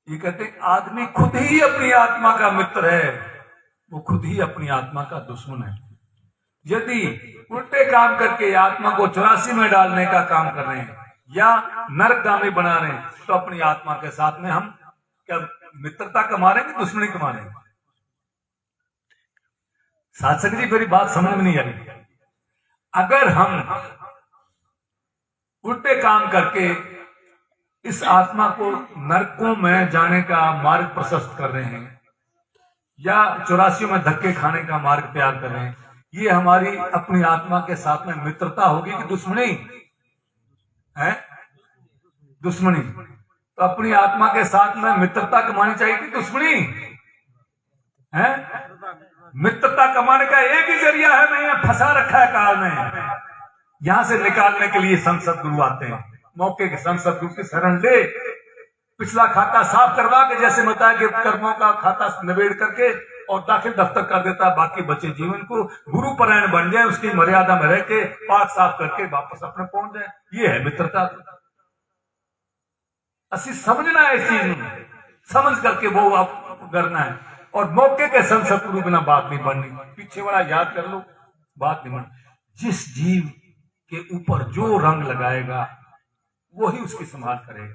ये कहते आदमी खुद ही अपनी आत्मा का मित्र है, वो खुद ही अपनी आत्मा का दुश्मन है। यदि उल्टे काम करके आत्मा को 84 में डालने का काम कर रहे हैं या नरकगामी बना रहे हैं, तो अपनी आत्मा के साथ में हम क्या मित्रता कमा रहे हैं कि दुश्मनी कमा रहे हैं? साधक जी मेरी बात समझ में नहीं आ रही। अगर हम उल्टे काम करके इस आत्मा को नरकों में जाने का मार्ग प्रशस्त कर रहे हैं या 84 में धक्के खाने का मार्ग तैयार कर रहे हैं, ये हमारी अपनी आत्मा के साथ में मित्रता होगी कि दुश्मनी है? दुश्मनी। तो अपनी आत्मा के साथ में मित्रता कमानी चाहिए कि दुश्मनी है? मित्रता कमाने का एक ही जरिया है, मैं फंसा रखा है काल में, यहां से निकालने के लिए संत सदगुरु आते हैं। मौके के संत सदगुरु की शरण ले, पिछला खाता साफ करवा के, जैसे बताया कि कर्मों का खाता निबेड़ करके और दाखिल दफ्तर कर देता है, बाकी बचे जीवन को गुरु परायण बन जाए, उसकी मर्यादा में रह के पाक साफ करके वापस अपने पहुंच जाए। ये है मित्रता। असि समझना है इस चीज में, समझ करके वो आप करना है। और मौके के संत सदगुरु बिना बात नहीं बननी। पीछे वाला याद कर लो, बात नहीं बननी। जिस जीव के ऊपर जो रंग लगाएगा वो ही उसकी संभाल करेगा,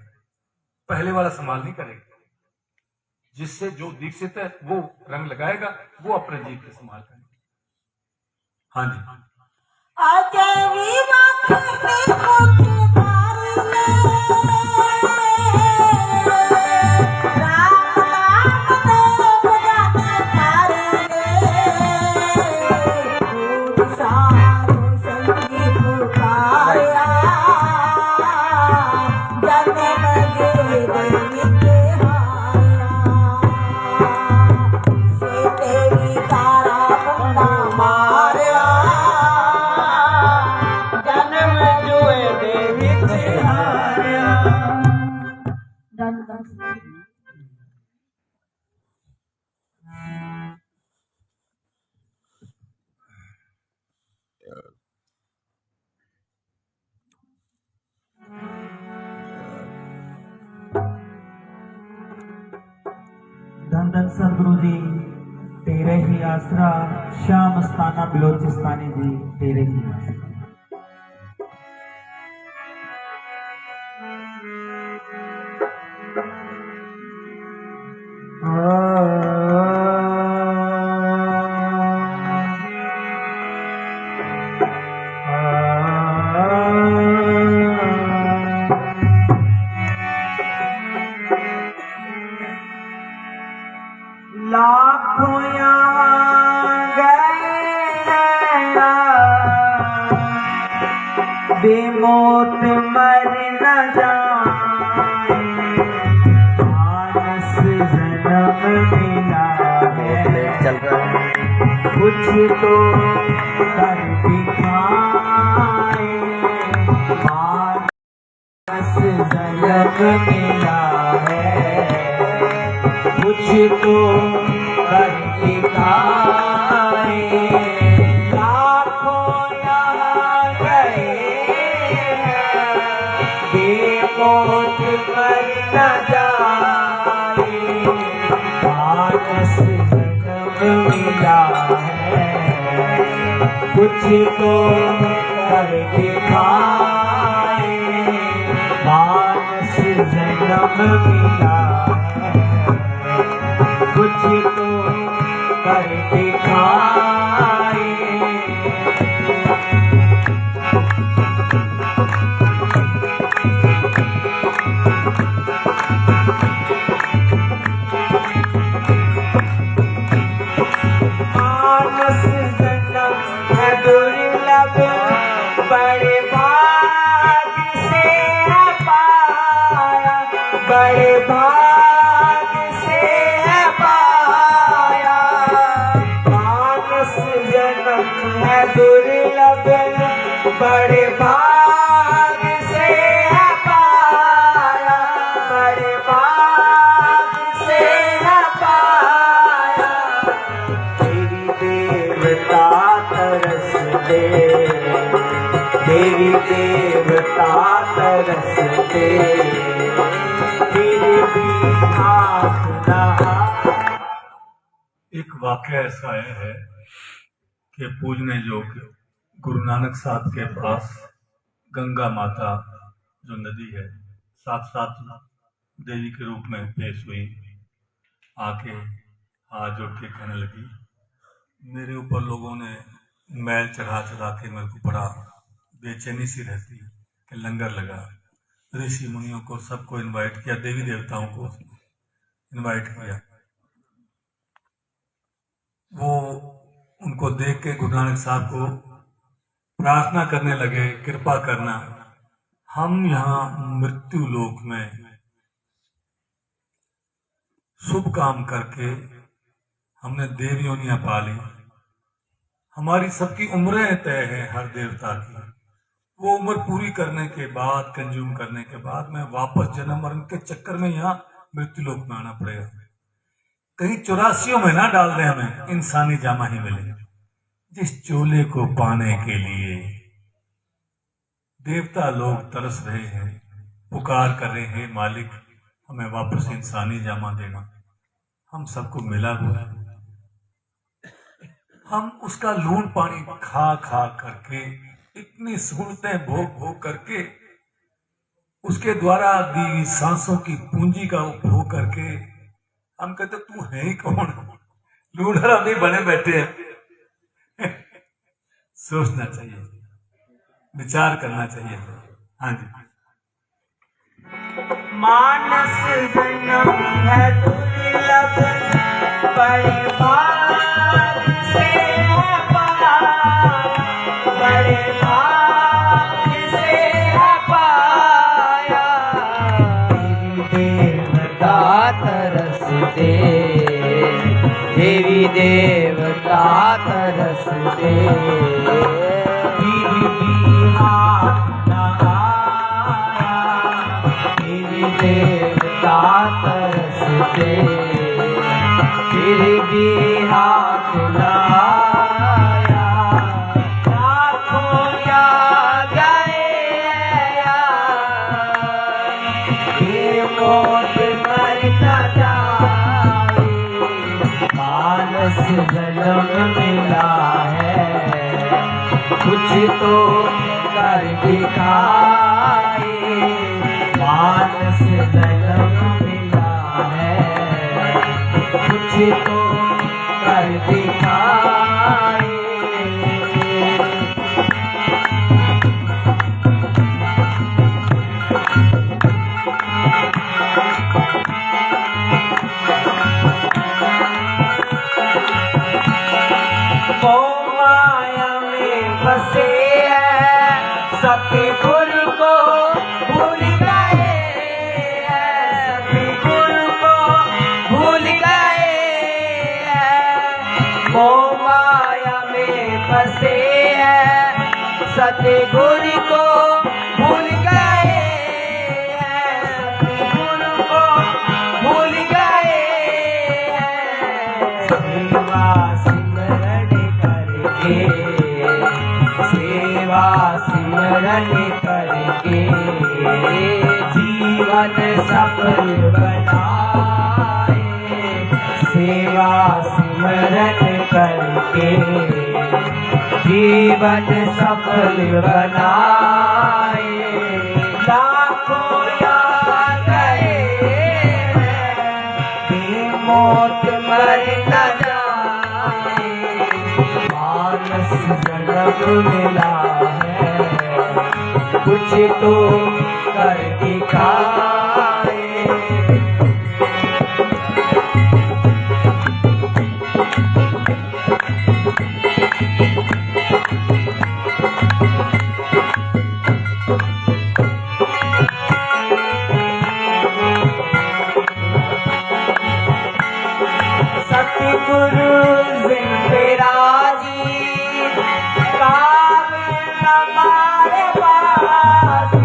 पहले वाला संभाल नहीं करेगा। जिससे जो दीक्षित है वो रंग लगाएगा, वो अपने जीव की संभाल करेगा। हाँ जी। धन धन सदगुरु जी तेरे ही आसरा, श्याम स्थाना बिलोचिस्तानी जी तेरे ही आसरा। लाखों गए बेमौत मर न जाए, मानस जन्म मिला है कुछ तो कर दिखाए, मानस जन्म मिला है कुछ तो कर दिखाए। लाखों गए बेमौत मर न जाए, मानस जन्म मिला है कुछ तो कर दिखाए, मानस जन्म मिला कुछ तो कर दिखाए। मानस जन्म है दुर्लभ, बड़े भाग से है पाया, बड़े भाग से है पाया। मानस जन्म है दुर्लभ, बड़े भाग से है पाया, बड़े भाग से है पाया। तेरी देवता तरस दे, तेरी देवता तरस दे, फिर भी एक वाक़या ऐसा है कि पूजने योग्य गुरु नानक साहब के पास गंगा माता जो नदी है साक्षात देवी के रूप में पेश हुई। आके हाथ जोड़ के कहने लगी, मेरे ऊपर लोगों ने मैल चढ़ा चढ़ा के मेरे को बड़ा बेचैनी सी रहती है कि लंगर लगा, ऋषि मुनियों को सबको इनवाइट किया, देवी देवताओं को इनवाइट किया। वो उनको देख के गुरु नानक साहब को प्रार्थना करने लगे, कृपा करना, हम यहाँ मृत्यु लोक में शुभ काम करके हमने देव योनियां पाली, हमारी सबकी उम्रें तय है हर देवता की, वो उम्र पूरी करने के बाद, कंज्यूम करने के बाद मैं वापस जन्म मरण के चक्कर में यहाँ मृत्यु लोक में आना पड़ेगा। कहीं 84 में ना डाल दे हमें, इंसानी जामा ही मिले। जिस चोले को पाने के लिए देवता लोग तरस रहे हैं, पुकार कर रहे हैं, मालिक हमें वापस इंसानी जामा देना। हम सबको मिला हुआ है, हम उसका लूण पानी खा खा करके, इतनी सहूलतें भोग भोग करके, उसके द्वारा दी हुई सांसों की पूंजी का उपभोग करके हम कहते तू है ही कौन, लूणर हम नहीं बने बैठे हैं। सोचना चाहिए, विचार करना चाहिए। हाँ जी। मानस जन्म है दुर्लभ, बड़े भाग से है पाया, बड़े भाग से है पाया। देवी देवता तरसते, देवी देवता तरसते, फिर भी हाथ न आया। देवी देवता तरसते, फिर भी हाथ न आया। लाखों या गए ये मौत मर न जाए। मानस जन्म मिला है, कुछ तो कर दिखाए। मानस जन्म मिला है, कुछ तो कर दिखाए। मोह माया में फंसे हैं, सतगुरु को भूल गए हैं, सतगुरु को भूल गए हैं। मोह माया में फंसे हैं, सतगुरु को भूल गए हैं, सतगुरु को भूल गए हैं। सेवा सिमरन करके, सेवा सिमरन करके जीवन सफल बनाए। सेवा सिमरन करके जीवन सफल बनाए। लाखों या गए हैं, मौत मर न जाए। मानस जन्म मिला है, कुछ तो कर दिखाए। सतगुरु जिन पे राजी, काल न मारे बाजी,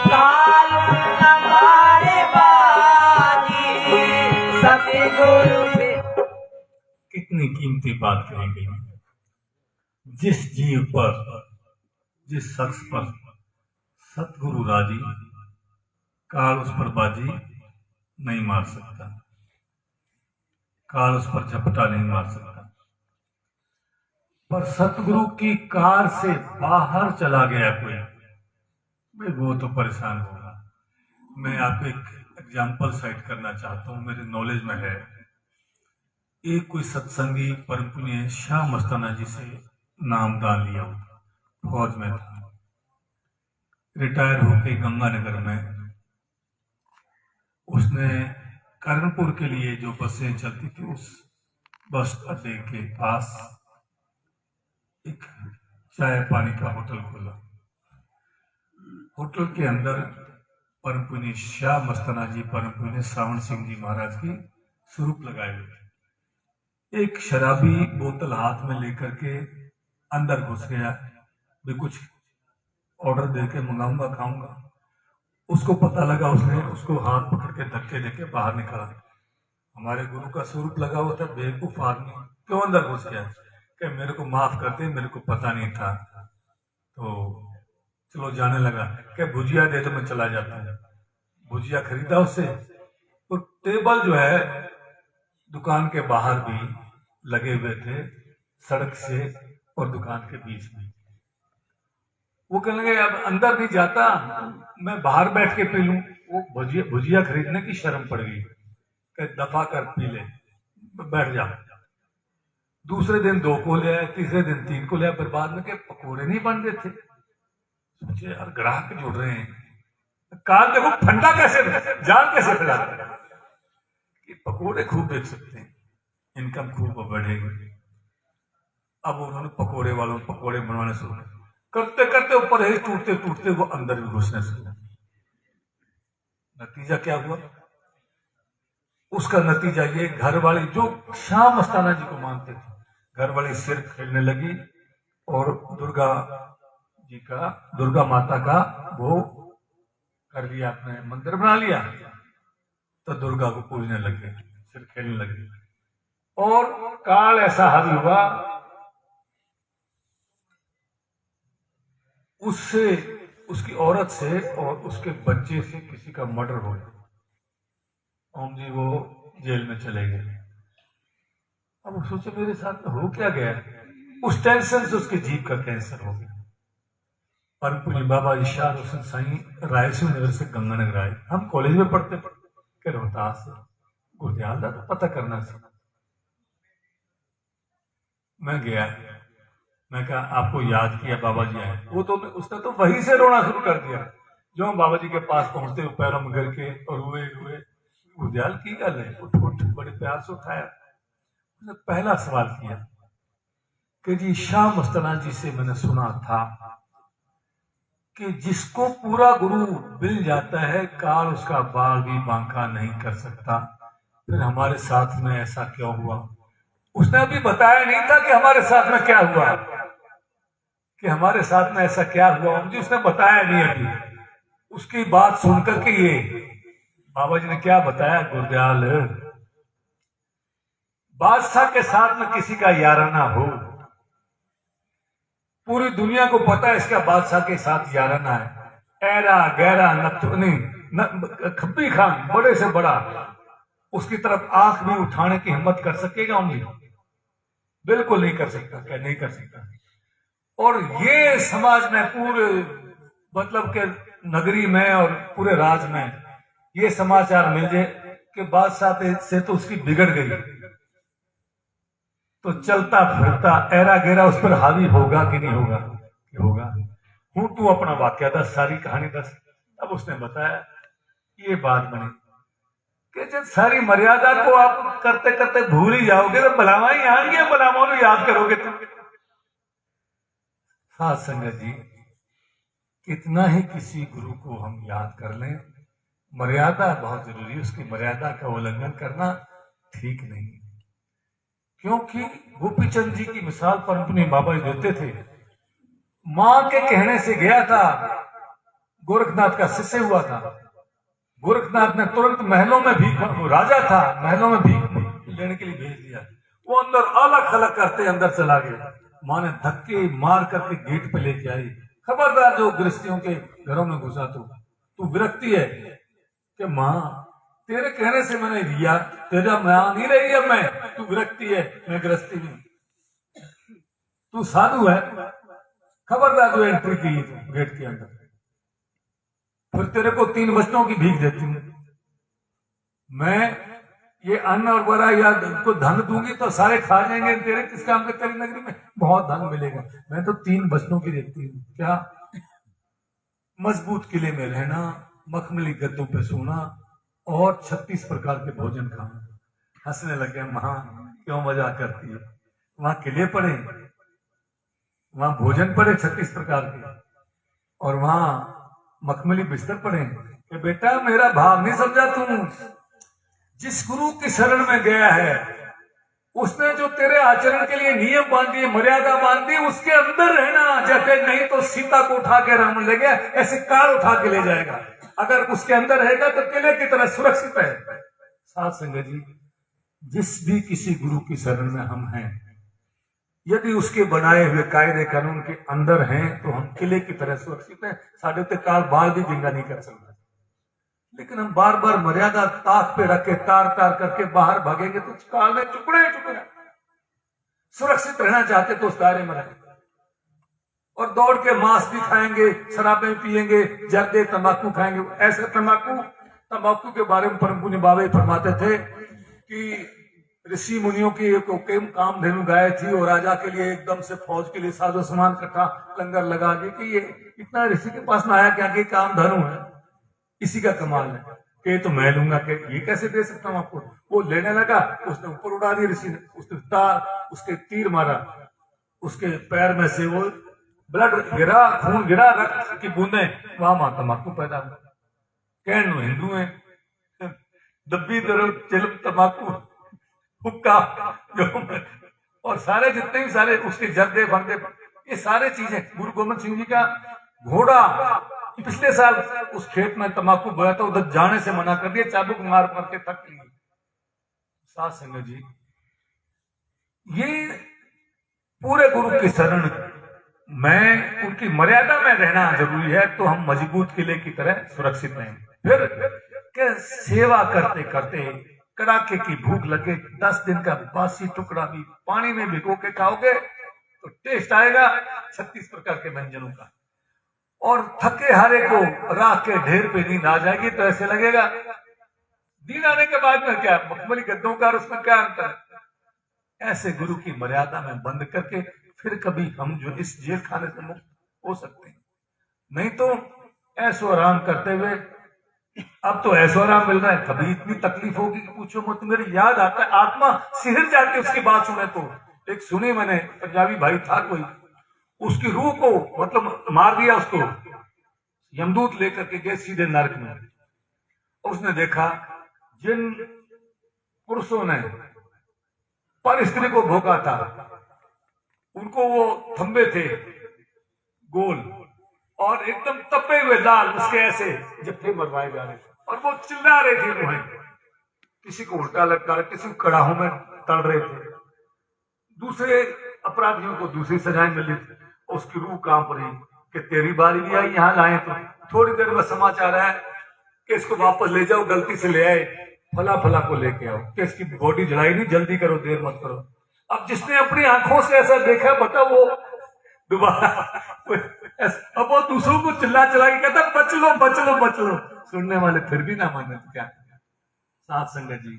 काल न मारे बाजी। सतगुरु पे कितनी कीमती बात कही गई। जिस जीव पर, जिस शख्स पर सतगुरु राजी, काल उस पर बाजी नहीं मार सकता। काल उस पर झपटा नहीं मार सकता। पर सतगुरु की कार से बाहर चला गया कोई, भाई वो तो परेशान होगा। मैं आपको एक एग्जाम्पल साइट करना चाहता हूँ, मेरे नॉलेज में है। एक कोई सत्संगी परम पुण्य श्याम मस्ताना जी से नामदान लिया हुआ, फौज में था, रिटायर होके गंगानगर में उसने कर्णपुर के लिए जो बसें चलती थी उस बस अड्डे के पास एक चाय पानी का होटल खोला। होटल के अंदर परम पुण्य श्याम मस्ताना जी, परम पुण्य श्रावण सिंह जी महाराज की स्वरूप लगाए हुए थे। एक शराबी बोतल हाथ में लेकर के अंदर घुस गया, भी कुछ ऑर्डर देके मंगाऊंगा खाऊंगा। उसको पता लगा, उसने उसको हाथ पकड़ के धक्के देके बाहर निकाला। हमारे गुरु का स्वरूप लगा हुआ था, बेवकूफ आदमी क्यों अंदर घुस गया? कि मेरे को माफ करते, मेरे को पता नहीं था, तो चलो जाने लगा। क्या भुजिया दे तो मैं चला जाता हूँ। भुजिया खरीदा उससे, तो टेबल जो है दुकान के बाहर भी लगे हुए थे, सड़क से और दुकान के बीच में। वो कहने लगे अब अंदर नहीं जाता, मैं बाहर बैठ के पी लूं। वो भुजिया खरीदने की शर्म पड़ गई, दफा कर पी ले, बैठ जा। दूसरे दिन 2 को ले आए, तीसरे दिन 3 को ले आए, पर बाद में के पकोड़े नहीं बन रहे थे। सोचे यार ग्राहक जुड़ रहे हैं, काल देखो ठंडा कैसे जान कैसे फैलाते हैं कि पकोड़े खूब बेच सकते हैं, इनकम खूब बढ़ेगी। अब उन्होंने पकोड़े वालों पकोड़े बनवाने शुरू करते करते ऊपर ही टूटते टूटते वो अंदर भी घुसने शुरू। नतीजा क्या हुआ? उसका नतीजा ये, घर वाली जो श्याम मस्ताना जी को मानते थे, घर वाली सिर खेलने लगी और दुर्गा माता का वो कर लिया, अपने मंदिर बना लिया। तो दुर्गा को पूजने लगे, सिर खेलने लगे। और काल ऐसा हावी हुआ, उससे, उसकी औरत से और उसके बच्चे से किसी का मर्डर हो गया। ओम जी वो जेल में चले गए। अब वो सोचे मेरे साथ में हो क्या गया? उस टेंशन से उसके जीभ का कैंसर हो गया। परम पूज्य बाबा इशार हुसैन साईं रायसी नगर से गंगानगर आए। हम कॉलेज में पढ़ते के रोहतास से गुरदयाल था, तो पता करना था। मैं गया, मैं कहा आपको याद किया बाबा जी आए। वो तो उसने तो वहीं से रोना शुरू कर दिया। जो हम बाबा जी के पास पहुंचते हुए पैरों में गिर के और हुए गुरदयाल की गल है, उठ बड़े प्यार से उठाया। उसने पहला सवाल किया कि जी शाह मस्ताना जी से मैंने सुना था कि जिसको पूरा गुरु मिल जाता है, काल उसका बाल भी बांका नहीं कर सकता। फिर हमारे साथ में ऐसा क्यों हुआ? उसने अभी बताया नहीं था कि हमारे साथ में क्या हुआ, कि हमारे साथ में ऐसा क्या हुआ, मुझे उसने बताया नहीं अभी। उसकी बात सुनकर के ये बाबा जी ने क्या बताया, गुरदयाल बादशाह के साथ में किसी का याराना हो, पूरी दुनिया को पता है इसका बादशाह के साथ याराना है, ऐरा गहरा खप्पी खान बड़े से बड़ा, उसकी तरफ आंख भी उठाने की हिम्मत कर सकेगा? उम्मीद बिल्कुल नहीं कर सकता, क्या नहीं कर सकता। और ये समाज में पूरे मतलब के नगरी में और पूरे राज्य में ये समाचार मिल जाए कि बादशाह से तो उसकी बिगड़ गई, तो चलता फिरता ऐरा गेरा उस पर हावी होगा कि नहीं होगा? होगा। हूं तू अपना वाक्य दस, सारी कहानी दस। अब उसने बताया ये बात बनी कि जब सारी मर्यादा को आप करते करते भूल ही जाओगे तो भलावा यहां की भलावा याद करोगे तुम। साथ संगत जी, कितना ही किसी गुरु को हम याद कर लें, मर्यादा बहुत जरूरी है। उसकी मर्यादा का उल्लंघन करना ठीक नहीं, क्योंकि गोपीचंद जी की मिसाल परम पुण्य बाबा जी देते थे। मां के कहने से गया था, गोरखनाथ का शिष्य हुआ था। गोरखनाथ ने तुरंत महलों में भीख, राजा था, महलों में भीख लेने के लिए भेज दिया। वो अंदर अलग खलक करते अंदर चला गया। मां ने धक्के मार करके गेट पे लेके आई, खबरदार जो गृहस्थियों के घरों में घुसा तू विरक्ति है कि मां तेरे कहने से मैंने लिया, तेरा मान नहीं रही है मैं, तू विरक्ति है, मैं गृहस्थी में, तू साधु है, खबरदार जो एंट्री की तू गेट के अंदर, फिर तेरे को 3 वचनों की भीख देती हूँ मैं। ये अन्न और वरा या को धन दूंगी तो सारे खा जाएंगे, तेरे किस काम के, तेरी नगरी में बहुत धन मिलेगा। मैं तो 3 वचनों की देती हूँ, क्या? मजबूत किले में रहना, मखमली गद्दों पे सोना और 36 प्रकार के भोजन खाना। हंसने लगे, मां क्यों मजाक करती है, वहां किले पड़े, वहां भोजन पड़े 36 प्रकार के, और वहां मखमली बिस्तर पड़े। कि बेटा मेरा भाव नहीं समझा तू, जिस गुरु की शरण में गया है उसने जो तेरे आचरण के लिए नियम बांध दिए, मर्यादा बांध दी, उसके अंदर रहना। जैसे नहीं तो सीता को उठा के रावण ले गया, ऐसे काल उठा के ले जाएगा। अगर उसके अंदर रहेगा तो किले की तरह सुरक्षित है। साथ संगत जी, जिस भी किसी गुरु की शरण में हम हैं, यदि उसके बनाए हुए कायदे कानून के अंदर हैं तो हम किले की तरह सुरक्षित हैं। साढ़े ते काल बाल भी जिंदा नहीं कर सकता। लेकिन हम बार बार मर्यादा ताक पे रख के तार तार करके बाहर भागेंगे तो काल में टुकड़े टुकड़े। सुरक्षित रहना चाहते तो उस दायरे में रहें, और दौड़ के मांस भी खाएंगे, शराबें पिएंगे, जर्दे तंबाकू खाएंगे। ऐसे तंबाकू के बारे में परम पुण्य बाबा फरमाते थे कि ऋषि मुनियों की एक कामधेनु गाय थी, और राजा के लिए एकदम से फौज के लिए साजो सामान इकट्ठा लंगर लगा के कि ये इतना ऋषि के पास में आया क्या कि कामधेनु है, इसी का कमाल है कि तो मैं लूंगा, कि ये कैसे दे सकता हूं आपको। वो लेने लगा, उसने ऊपर उड़ा दी ऋषि ने, उसके तीर मारा, उसके पैर में से वो ब्लड गिरा, खून गिरा, रक्त की बूंदे, वहां मां तंबाकू पैदा हुआ। कहन हिंदू है, दब्बी दरो चिलम तंबाकू हुक्का जो, और सारे जितने भी सारे उसके जर्दे फंदे, ये सारे चीजें। गुरु गोविंद सिंह जी का घोड़ा पिछले साल उस खेत में तंबाकू बोया था, उधर जाने से मना कर दिया, चाबुक मार मार के थक गई। साथ संगत जी, ये पूरे गुरु की शरण में उनकी मर्यादा में रहना जरूरी है, तो हम मजबूत किले की तरह सुरक्षित रहें। फिर के सेवा करते करते कड़ाके की भूख लगे, 10 दिन का बासी टुकड़ा भी पानी में भिगो के खाओगे तो टेस्ट आएगा 36 प्रकार के व्यंजनों का। और थके हारे को राख के ढेर पे नींद आ जाएगी तो ऐसे लगेगा नींद आने के बाद में क्या मखमली गद्दों का, उसमें क्या अंतर है। ऐसे गुरु की मर्यादा में बंद करके फिर कभी हम जो इस जेल खाने से मुक्त हो सकते हैं। नहीं तो ऐसो आराम करते हुए, अब तो ऐसो आराम मिल रहा है, कभी इतनी तकलीफ होगी कि पूछो मत। मेरी याद आता है, आत्मा सिहर जाती है उसकी बात सुने तो। एक सुनी मैंने, पंजाबी भाई था कोई, उसकी रूह को मतलब मार दिया, उसको यमदूत लेकर के गए सीधे नरक में। उसने देखा जिन पुरुषों ने पर स्त्री को भोगा था, उनको वो थंबे थे गोल, और एकदम तपे हुए लाल उसके ऐसे जत्थे मरवाए जा रहे थे, और वो चिल्ला रहे थे। वो किसी को उल्टा लटका रहे, किसी को कड़ाहों में तल रहे थे, दूसरे अपराधियों को दूसरी सजाएं मिली थी। उसकी रूह कांप रही कि तेरी बारी भी आई, यहाँ लाए तो थोड़ी देर में समाचार है कि इसको वापस ले जाओ, गलती से ले आए, फला फला को लेके आओ, कि इसकी बॉडी जलाई नहीं, जल्दी करो, देर मत करो। अब जिसने अपनी आंखों से ऐसा देखा, बता वो दोबारा अब वो दूसरों को चिल्ला चिल्ला के कहता बच लो बच लो बच लो, सुनने वाले फिर भी ना माने तो क्या। साथ संगत जी,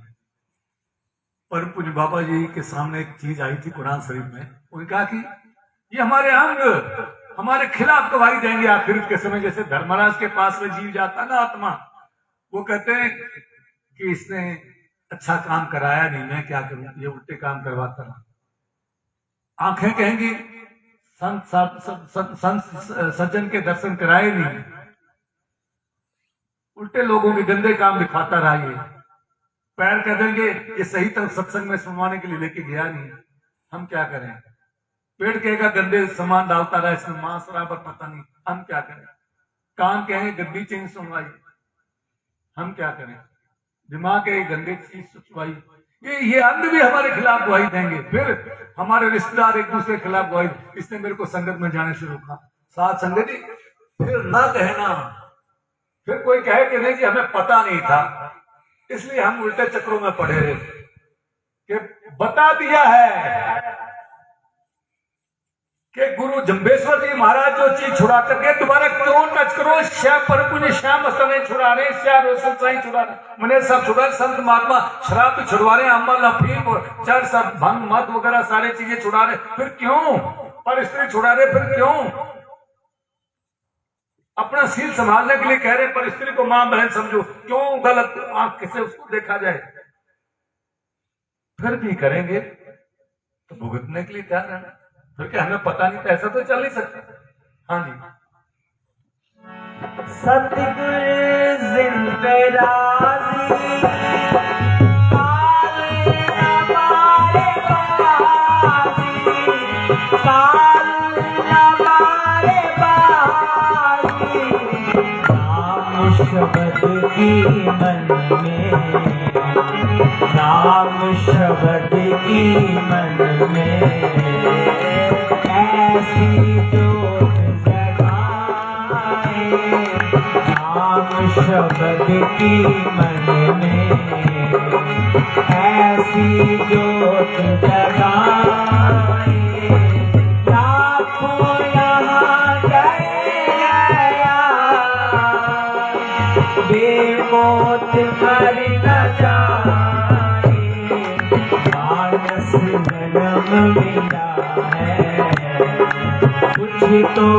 परम पूज्य बाबा जी के सामने एक चीज आई थी कुरान शरीफ में, उन्होंने कहा कि ये हमारे अंग हमारे खिलाफ गवाही देंगे आखिर के समय। जैसे धर्मराज के पास में जीव जाता ना आत्मा, वो कहते हैं कि इसने अच्छा काम कराया नहीं, मैं क्या करूं, ये उल्टे काम करवाता रहा। आंखें कहेंगी संत सज्जन के दर्शन कराए नहीं, उल्टे लोगों के गंदे काम दिखाता रहा। ये पैर कह देंगे ये सही तरफ सत्संग में सुनवाने के लिए लेके गया नहीं, हम क्या करें। पेड़ कहेगा गंदे सामान डालता रहा, इसमें मांस बराबर पता नहीं, हम क्या करें। कान कहेंगे गंदी चीज सुनवाई, हम क्या करें। दिमाग कहे गंदे चीज सुनवाई, ये अंध भी हमारे खिलाफ गवाही देंगे। फिर हमारे रिश्तेदार एक दूसरे के खिलाफ गवाही, इसने मेरे को संगत में जाने से रोका। साथ संगत जी, फिर ना कहना, फिर कोई कहे कि नहीं जी हमें पता नहीं था, इसलिए हम उल्टे चक्रों में पड़े रहे कि बता दिया है कि गुरु जम्बेश्वर जी महाराज जो चीज छुड़ा करके दोबारा क्यों टच करो, श्याम पर पुण्य श्याम मस्ताने छुड़ा रहे, श्याम रोशन साई छुड़ा रहे, मैंने सब छुड़ा, संत महात्मा शराब भी छुड़वा रहे, अम्बल अफीम और चर सब भंग मत वगैरह सारी चीजें छुड़ा रहे, फिर क्यों पर स्त्री छुड़ा रहे, फिर क्यों अपना सील संभालने के लिए कह रहे पर स्त्री को मां बहन समझो, क्यों गलत आंख से उसको देखा जाए, फिर भी करेंगे तो भुगतने के लिए तैयार रहना, क्योंकि हमें पता नहीं था, ऐसा तो चल नहीं सकता। हाँ जी, सतगुर जिंदे राजी काल न मारे बाजी, काल न मारे बाजी, नाम शब्द की मन में, नाम शब्द की मन में ऐसी जोत जगाए, नाम शब्द की मन में ऐसी जोत जगाए, लाखों यहाँ गए बेमौत मर न जाए, मानस जन्म मिला है कुछ तो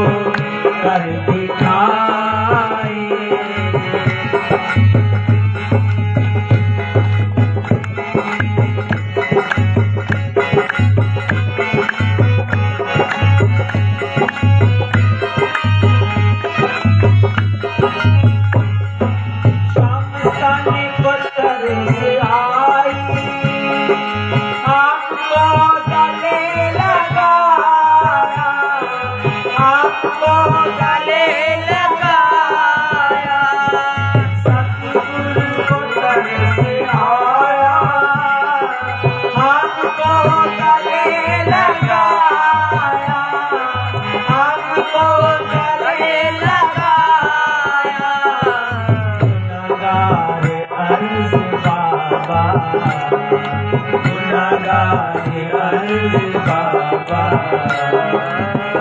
कर दिखाए।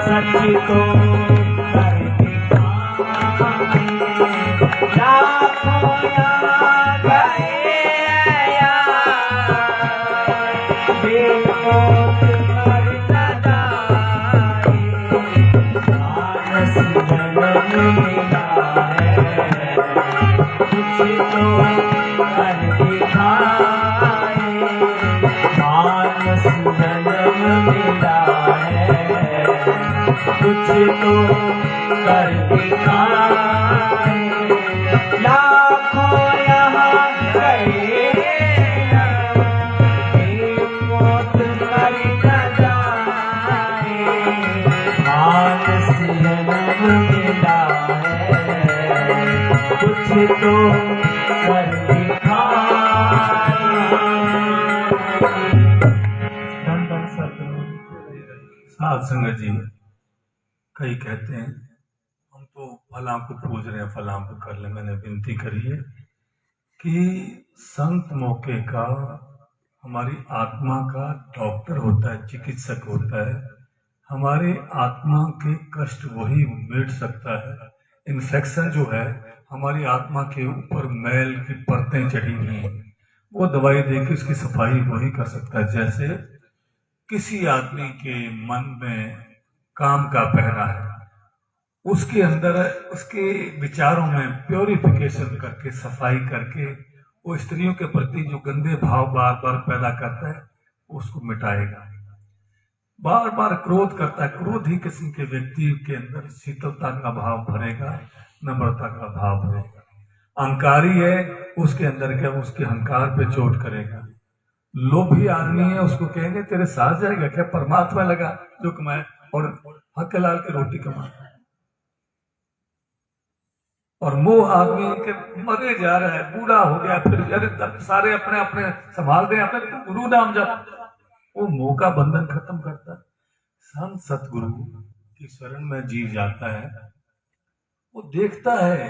सच को कर दिखाए, लाखों यहाँ गए बेमौत मर न जाए, मानस जन्म मिला है कुछ तो कर दिखाए, मानस जन्म मिला है कुछ तो कर दिखाए, लाखों यहाँ गए बेमौत मर न जाए, मानस जन्म मिला है कुछ तो कर दिखाए। साध संगत जी, कई कहते हैं हम तो फलां को पूज रहे हैं, फलां को कर ले, मैंने विनती करी है कि संत मौके का हमारी आत्मा का डॉक्टर होता है, चिकित्सक होता है, हमारे आत्मा के कष्ट वही मिट सकता है। इन्फेक्शन जो है हमारी आत्मा के ऊपर मैल की परतें चढ़ी हुई हैं, वो दवाई देके उसकी सफाई वही कर सकता है। जैसे किसी आदमी के मन में काम का पहरा है, उसके अंदर उसके विचारों में प्योरिफिकेशन करके सफाई करके वो स्त्रियों के प्रति जो गंदे भाव बार बार पैदा करता है उसको मिटाएगा। बार बार क्रोध करता है, क्रोध ही किस्म के व्यक्ति के अंदर शीतलता का भाव भरेगा, नम्रता का भाव भरेगा। अहंकारी है, उसके अंदर क्या उसके अहंकार पे चोट करेगा। लोभी आदमी है, उसको कहेंगे तेरे साथ जाएगा क्या, परमात्मा लगा जो कमाए और हक लाल की रोटी कमाए। और मोह आदमी के मरे जा रहा है, बूढ़ा हो गया, फिर अरे सारे अपने अपने संभाल रहे हैं, अपने गुरु नाम जप, वो मोह का बंधन खत्म करता है। संत सतगुरु की शरण में जीव जाता है, वो देखता है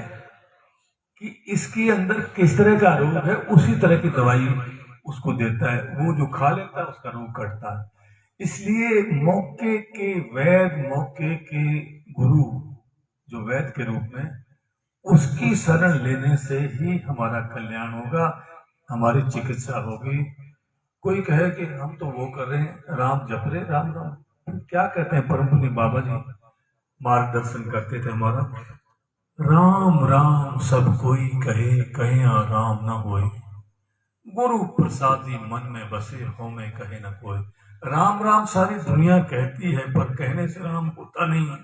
कि इसके अंदर किस तरह का रोग है, उसी तरह की दवाई उसको देता है। वो जो खा लेता है उसका रोग कटता है। इसलिए मौके के वैद, मौके के गुरु, जो वैद के रूप में, उसकी शरण लेने से ही हमारा कल्याण होगा, हमारी चिकित्सा होगी। कोई कहे कि हम तो वो कर रहे हैं, राम जप रहे, राम राम। क्या कहते हैं परम पुण्य बाबा जी, मार्गदर्शन करते थे हमारा, राम राम सब कोई कहे, कहे राम न होए, गुरु प्रसादी मन में बसे, हो में कहे न कोई। राम राम सारी दुनिया कहती है, पर कहने से राम होता नहीं है।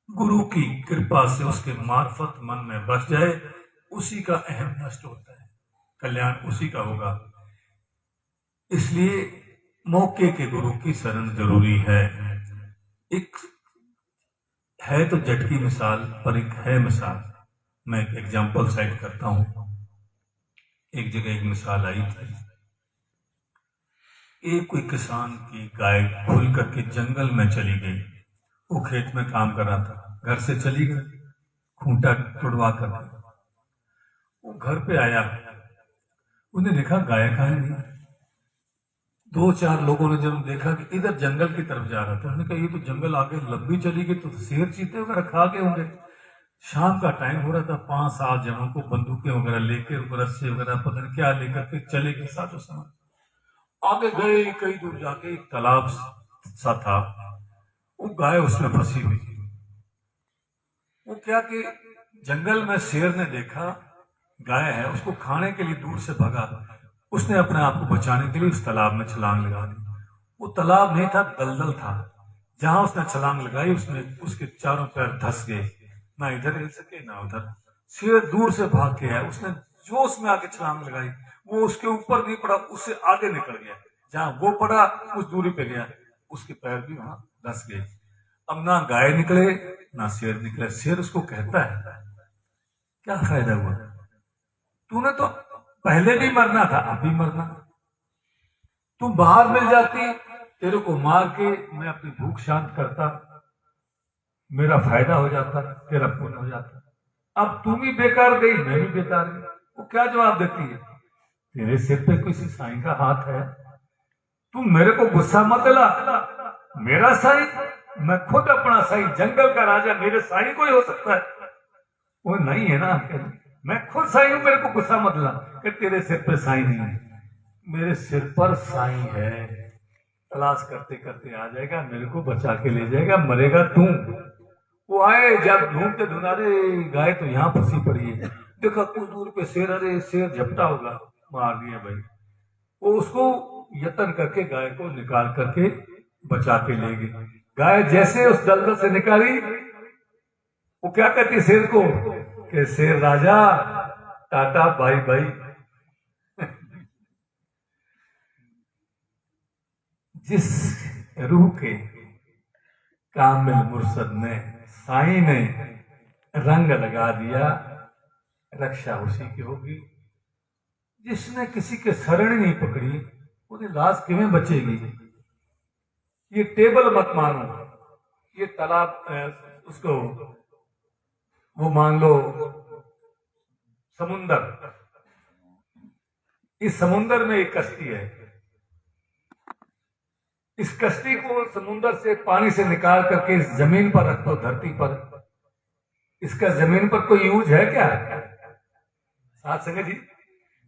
गुरु की कृपा से उसके मार्फत मन में बस जाए, उसी का अहम नष्ट होता है, कल्याण उसी का होगा। इसलिए मौके के गुरु की शरण जरूरी है। एक है तो झटकी मिसाल, पर एक है मिसाल। मैं एक एग्जाम्पल साइड करता हूं। एक जगह एक मिसाल आई थी, एक कोई किसान की गाय खुल करके जंगल में चली गई। वो खेत में काम कर रहा था, घर से चली गई, खूंटा तुड़वा कर। वो घर पे आया, उन्हें देखा गाय कहाँ नहीं। दो चार लोगों ने जब देखा कि इधर जंगल की तरफ जा रहा था, उन्होंने कहा ये तो जंगल आगे लंबी चली गई, तो शेर चीते वगैरह खा गए होंगे। शाम का टाइम हो रहा था, 5-7 जनों को बंदूकें वगैरह लेकर, रस्से वगैरह पता नहीं क्या लेकर के चले गए साथों साथ। आगे गए, कई दूर जाके एक तालाब सा था, वो गाय उसमें फंसी हुई। वो क्या कि जंगल में शेर ने देखा गाय है, उसको खाने के लिए दूर से भगा। उसने अपने आप को बचाने के लिए उस तालाब में छलांग लगा दी। वो तालाब नहीं था, दलदल था। जहां उसने छलांग लगाई, उसमें उसके चारों पैर धंस गए, ना इधर हिल सके ना उधर। शेर दूर से भाग के आया, उसने जोश में आके छलांग लगाई, वो उसके ऊपर नहीं पड़ा, उससे आगे निकल गया। जहां वो पड़ा उस दूरी पे गया, उसके पैर भी वहां धंस गए। अब ना गाय निकले ना शेर निकले। शेर उसको कहता है, क्या फायदा हुआ, तूने तो पहले भी मरना था, अब भी मरना। तू बाहर मिल जाती, तेरे को मार के मैं अपनी भूख शांत करता, मेरा फायदा हो जाता, तेरा पुण्य हो जाता। अब तू भी बेकार गई, मैं भी बेकार गई। वो क्या जवाब देती है, तेरे सिर पे किसी साईं का हाथ है, तू मेरे को गुस्सा मत ला। मेरा साईं, मैं खुद अपना साईं, जंगल का राजा, मेरे साईं को ही हो सकता है। वो नहीं है ना, मैं खुद साईं हूं, मेरे को गुस्सा मत ला। कि तेरे सिर पे साईं नहीं है, मेरे सिर पर साईं है। तलाश करते करते आ जाएगा, मेरे को बचा के ले जाएगा, मरेगा तू। वो आए, जब ढूंढते ढूंढारे, गाय तो यहाँ फंसी पड़ी है। देखा कुछ दूर पे शेर, अरे शेर झपटा होगा, मार दिया भाई। वो उसको यत्न करके गाय को निकाल करके बचा के ले गई। गाय जैसे उस दलदल से निकाली, वो क्या कहती शेर को कि शेर राजा टाटा बाई बाई। जिस रूह के कामिल मुर्शद ने, साईं ने रंग लगा दिया, रक्षा उसी की होगी। जिसने किसी के शरण नहीं पकड़ी, उसकी लाश किवें बचेगी। ये टेबल मत मानो, ये तालाब, उसको वो मान लो समुंदर। इस समुंदर में एक कश्ती है, इस कश्ती को समुंदर से, पानी से निकाल करके इस जमीन पर रख दो, धरती पर। इसका जमीन पर कोई यूज है क्या? साथ संगत जी,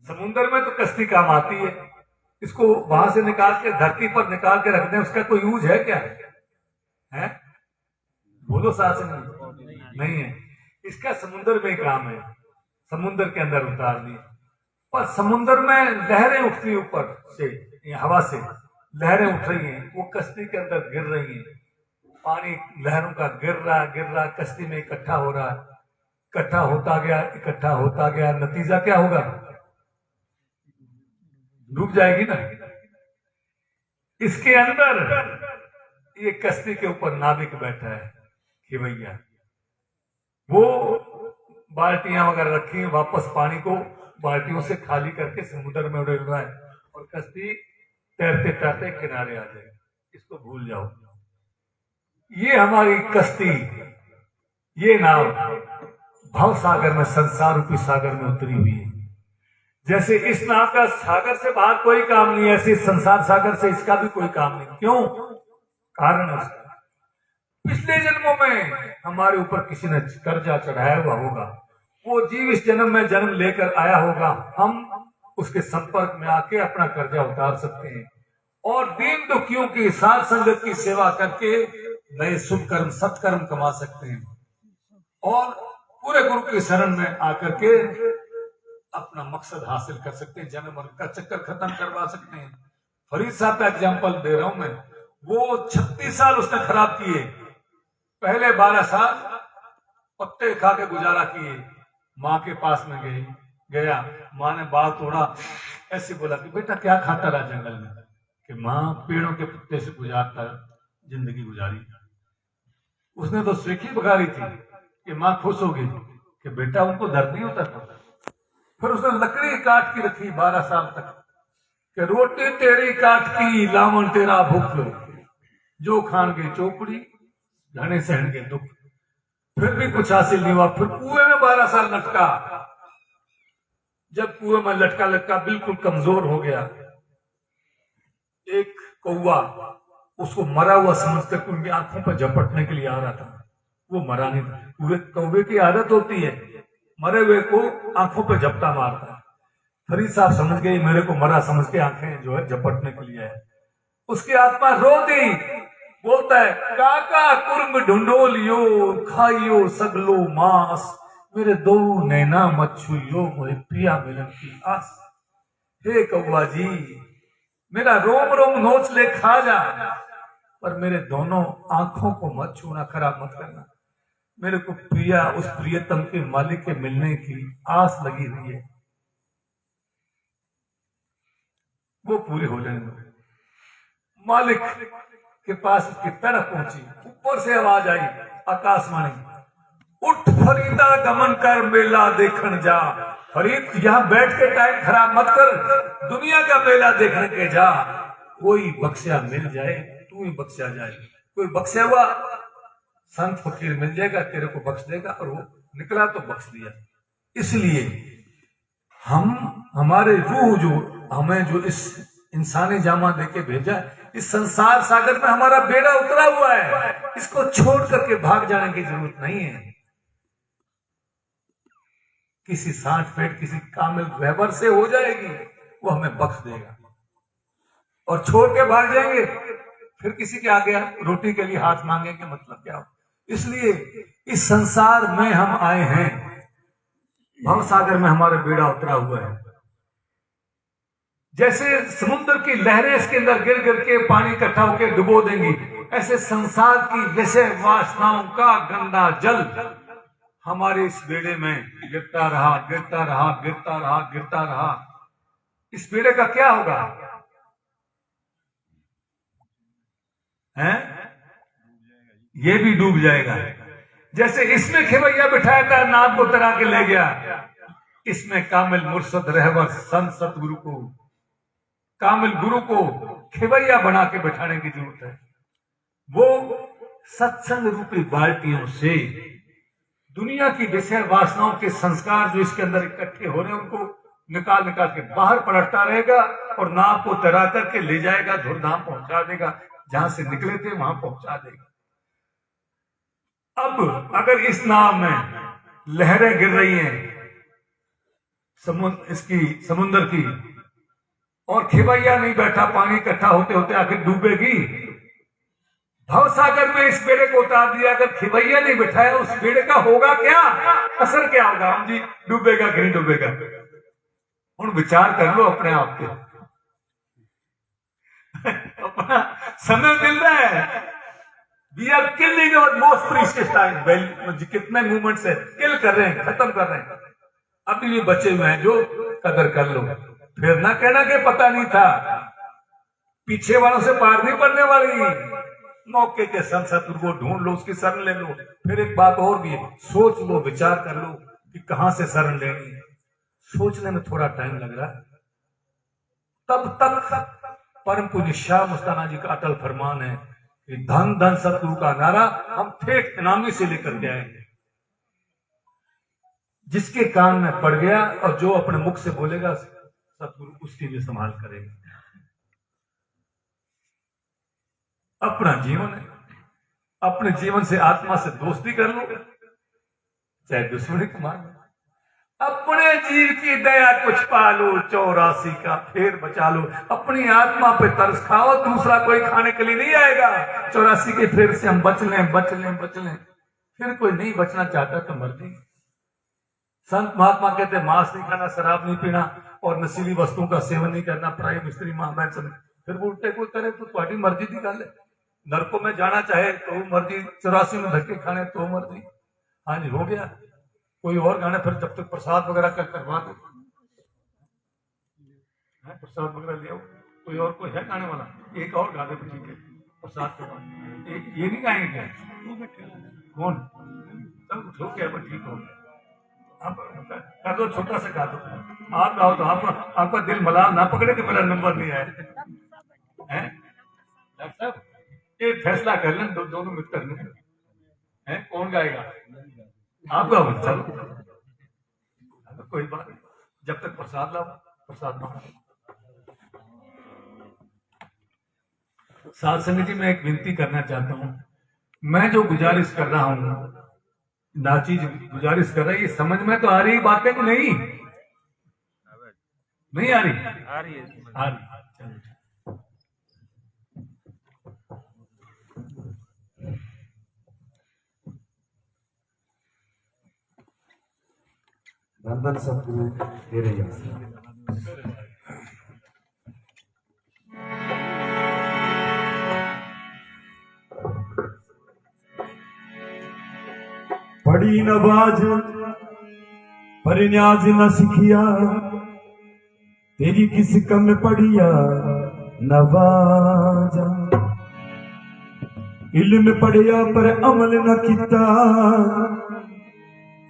समुंदर में तो कश्ती काम आती है, इसको वहां से निकाल के धरती पर निकाल के रख दें, उसका कोई यूज है क्या? है? बोलो साथ संगत। नहीं है। इसका समुंदर में काम है, समुंदर के अंदर उतारनी। पर समुंदर में लहरें उठती ऊपर से, हवा से लहरें उठ रही हैं, वो कश्ती के अंदर गिर रही हैं। पानी लहरों का गिर रहा कश्ती में इकट्ठा हो रहा है, इकट्ठा होता गया, नतीजा क्या होगा? डूब जाएगी ना। इसके अंदर ये कश्ती के ऊपर नाविक बैठा है कि भैया, वो बाल्टियां वगैरह रखी, वापस पानी को बाल्टियों से खाली करके समुद्र में उड़ेल रहा है, और कश्ती तैरते तैरते किनारे आ जाएगी। इसको भूल जाओ, ये हमारी कश्ती, ये नाव भव सागर में, संसार रूपी सागर में उतरी हुई है। जैसे इस नाव का सागर से बाहर कोई काम नहीं है, ऐसे संसार सागर से इसका भी कोई काम नहीं। क्यों? कारण है उसका, पिछले जन्मों में हमारे ऊपर किसी ने कर्जा चढ़ाया हुआ होगा, वो जीव इस जन्म में जन्म लेकर आया होगा, हम उसके संपर्क में आके अपना कर्जा उतार सकते हैं और दीन दुखियों की साथ संगत की सेवा करके नए शुभ कर्म सत्कर्म कमा सकते हैं और पूरे गुरु की शरण में आकर के अपना मकसद हासिल कर सकते हैं, जन्म मरण का चक्कर खत्म करवा सकते हैं। फरीद साहब का एग्जाम्पल दे रहा हूं मैं। वो 36 साल उसने खराब किए, पहले 12 साल पत्ते खा के गुजारा किए। माँ के पास में गया, माँ ने बाल तोड़ा, ऐसे बोला कि बेटा क्या खाता रहा जंगल में? कि माँ पेड़ों के पत्ते से गुजारता जिंदगी गुजारी। उसने तो स्वीखी बघारी थी कि माँ खुश होगी कि बेटा उनको दर्द नहीं होता था। फिर उसने लकड़ी काट की रखी 12 साल तक कि रोटी तेरी काट की लावन तेरा भूख लो, जो खान के चौपड़ी घने सहन के दुख। फिर भी कुछ हासिल नहीं हुआ। फिर कुएं में 12 साल लटका। जब कुएं में लटका लटका बिल्कुल कमजोर हो गया, एक कौवा उसको मरा हुआ समझकर उनकी आंखों पर झपटने के लिए आ रहा था। वो मरा नहीं था। कौवे की आदत होती है मरे हुए को आंखों पर झपटा मारता है। फरीद साहब समझ गए मेरे को मरा समझ के आंखें जो है झपटने के लिए है। उसकी आत्मा रो दी, बोलता है काका कुर्म ढूंढो लियो, खाइयो सगलो मांस, मेरे दो नैना मच्छुयो मोहे पिया मिलन की आस। हे कौवा जी, मेरा रोम रोम नोच ले खा जा, पर मेरे दोनों आंखों को मत छूना, खराब मत करना। मेरे को प्रिया उस प्रियतम के मालिक के मिलने की आस लगी हुई है, वो पूरी हो जाने दो। मालिक के पास उसकी तरफ पहुंची, ऊपर से आवाज आई आकाशवाणी, उठ फरीदा गमन कर मेला देखन जा। फरीद यहां बैठ के टाइम खराब मत कर, दुनिया का मेला देखने के जा। कोई बख्शा मिल जाए तू ही बख्शा जाए, कोई बख्शा हुआ संत फकीर मिल जाएगा, तेरे को बख्श देगा। और वो निकला तो बख्श दिया। इसलिए हमारे रूह जो हमें जो इस इंसानी जामा देके भेजा, इस संसार सागर में हमारा बेड़ा उतरा हुआ है, इसको छोड़ करके भाग जाने की जरूरत नहीं है। किसी सांठ फेंट किसी कामिल रहबर से हो जाएगी, वो हमें बख्श देगा। और छोड़ के भाग जाएंगे, फिर किसी के आगे रोटी के लिए हाथ मांगेंगे, मतलब क्या हो। इसलिए इस संसार में हम आए हैं, भव सागर में हमारा बेड़ा उतरा हुआ है। जैसे समुद्र की लहरें इसके अंदर गिर गिर के पानी इकट्ठा होकर डुबो देंगी, ऐसे संसार की विषय वासनाओं का गंदा जल हमारे इस बेड़े में गिरता रहा, गिरता रहा, गिरता रहा, गिरता रहा। इस बेड़े का क्या होगा? हैं? ये भी डूब जाएगा। जैसे इसमें खेवैया बिठाया था, नाव को तरा के ले गया, इसमें कामिल मुर्शद रहबर संत सतगुरु को, कामिल गुरु को खेवैया बना के बैठाने की जरूरत है। वो सत्संग रूपी बाल्टियों से दुनिया की विषय वासनाओं के संस्कार जो इसके अंदर इकट्ठे हो रहे हैं, उनको निकाल निकाल के बाहर पलटता रहेगा और नाव को तरा करके ले जाएगा, धुरधाम पहुंचा देगा, जहां से निकले थे वहां पहुंचा देगा। अब अगर इस नाव में लहरें गिर रही हैं समुद्र की, और खेवैया नहीं बैठा, पानी इकट्ठा होते होते आखिर डूबेगी। भव सागर में इस बेड़े को उतार दिया, अगर खेवैया नहीं बैठाया उस बेड़े का होगा क्या, असर क्या होगा? हम जी डूबेगा कि नहीं डूबेगा? ਹੁਣ विचार कर लो अपने आप के। अपना समय मिल रहा है, we are killing our most precious time. कितने मूवमेंट्स है किल कर रहे हैं, खत्म कर रहे हैं। अभी भी बचे हुए हैं, जो कदर कर लो। फिर ना कहना कि पता नहीं था, पीछे वालों से पार नहीं पड़ने वाली। मौके के संत सतगुरु को ढूंढ लो, उसकी शरण ले लो। फिर एक बात और भी है, सोच लो, विचार कर लो कि कहां से शरण लेनी है। सोचने में थोड़ा टाइम लग रहा है। तब तक परम पूज्य शाह मस्ताना जी का अटल फरमान है कि धन धन सतगुरु का नारा हम ठेठ इनामी से लेकर के आएंगे। जिसके कान में पड़ गया और जो अपने मुख से बोलेगा सतगुरु उसकी भी संभाल करेगा। अपना जीवन है, अपने जीवन से आत्मा से दोस्ती कर लो, चाहे दुश्मनी को मान लो। अपने जीव की दया कुछ पालो, 84 का फेर बचा लो। अपनी आत्मा पे तरस खाओ, दूसरा कोई खाने के लिए नहीं आएगा। 84 के फेर से हम बच लें, बच लें, बच लें। फिर कोई नहीं बचना चाहता तो मर्जी। संत महात्मा कहते हैं मांस नहीं खाना, शराब नहीं पीना और नशीली वस्तुओं का सेवन नहीं करना, प्राय मिस्त्री महाबैन समेत। फिर वो उल्टे कोई करे तो तुम्हारी मर्जी की गल है। नरकों में जाना चाहे तो मर्जी, 84 में धक्के खाने तो मर्जी। हाँ जी, हो गया। कोई और गाने फिर जब तक प्रसाद वगैरह का करवा दो, प्रसाद वगैरह ले आओ। कोई और कोई है गाने वाला, एक और गा दे तो ठीक है। प्रसाद के बाद ये नहीं गाएंगे क्या? कौन? सब कुछ हो गया, ठीक हो गया। आप गा दो, छोटा सा गा दो। आप गाओ तो आपका दिल मला ना पकड़े कि मेरा नंबर नहीं आया है। डॉक्टर साहब ये फैसला कर लें दोनों मित्र ने, है कौन गाएगा? आप गाओ, चलो कोई बात नहीं। जब तक प्रसाद लाओ, प्रसाद मांगो। साध संगत जी, मैं एक विनती करना चाहता हूँ। मैं जो गुजारिश कर रहा हूँ, नाची गुजारिश कर रहा है, ये समझ में तो आ रही बातें कि नहीं? नहीं आ रही? आ रही है, आ रही। धन सतगुरु तेरे आसरा। पढ़ी नवाज पर न्याज न सिखिया, तेरी किस कम पढ़िया नवाजा। इल्म पढ़िया पर अमल न किता,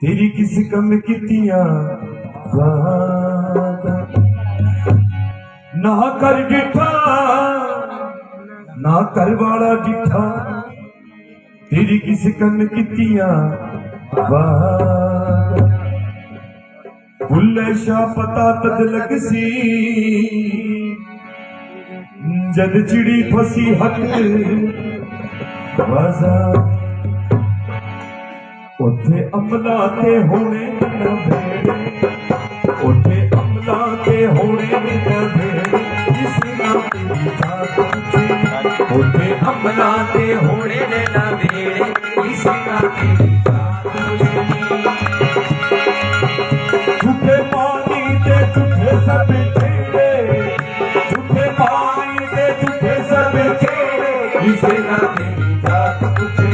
तेरी किस कम कितिया वादा। ना कर डिठा ना कर वाला डिठा, तेरी किस कम कितिया वादा। बुल्ले शाह पता तद लग सी, जद चिड़ी फसी हक बाजा। उठे अमला ते होने न भेड़े, उठे अमला ते होने न भेड़े, किसी ना तेरी जात पूछे। उठे अमला ते होने न भेड़े, किसी ना तेरी जात पूछे। झूठे पानी ते झूठे सब छेड़े, झूठे पानी ते झूठे सब छेड़े, किसी ना तेरी जात पूछे।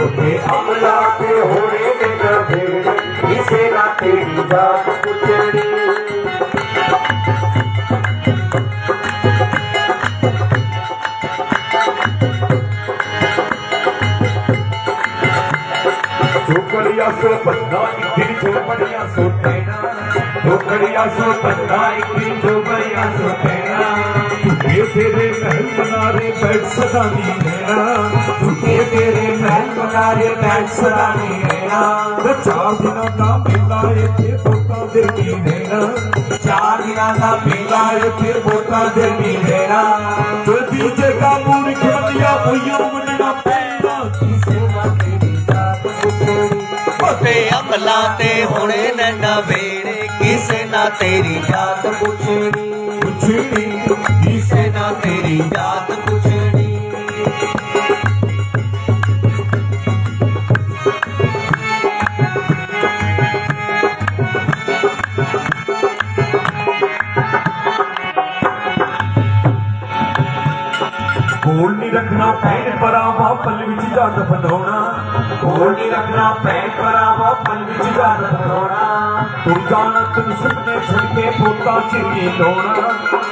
उठे अमला ते होने न भेड़े, किसी ना तेरी जात पूछे। झोपड़िया सो बंदा एक दिन झोपड़िया सो तेरा, झोपड़िया सो बंदा एक दिन झोपड़िया सो तेरा। झूठे तेरे महल बनारे बैठ सदा नहीं रहना, झूठे तेरे महल बनारे बैठ सदा नहीं रहना। 4 दिना का मेला इत्थे बोता दे नहीं रहना, 4 दिना का मेला इत्थे बोता दे नहीं रहना। जो दीजे का मूर्ख बनिया भैया मनना पैना, किसे ना तेरी जात पूछे। उठे अमला ते होने न भेड़े, किसे ना तेरी जात पूछनी। किसे ना तेरी जात पूछनी। कोल नहीं रखना पैर परावा पल विच जात फंडोना, कोल नहीं रखना पैर परावा पल विच जात फंडोना। तुर जाना तेन सपने छड़ के पोता चिड़ी लोना,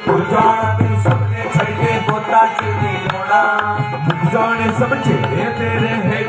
तुर जाना तेन सपने छड़ के पोता चिड़ी लोना। मुक जाने सब चेहरे तेरे है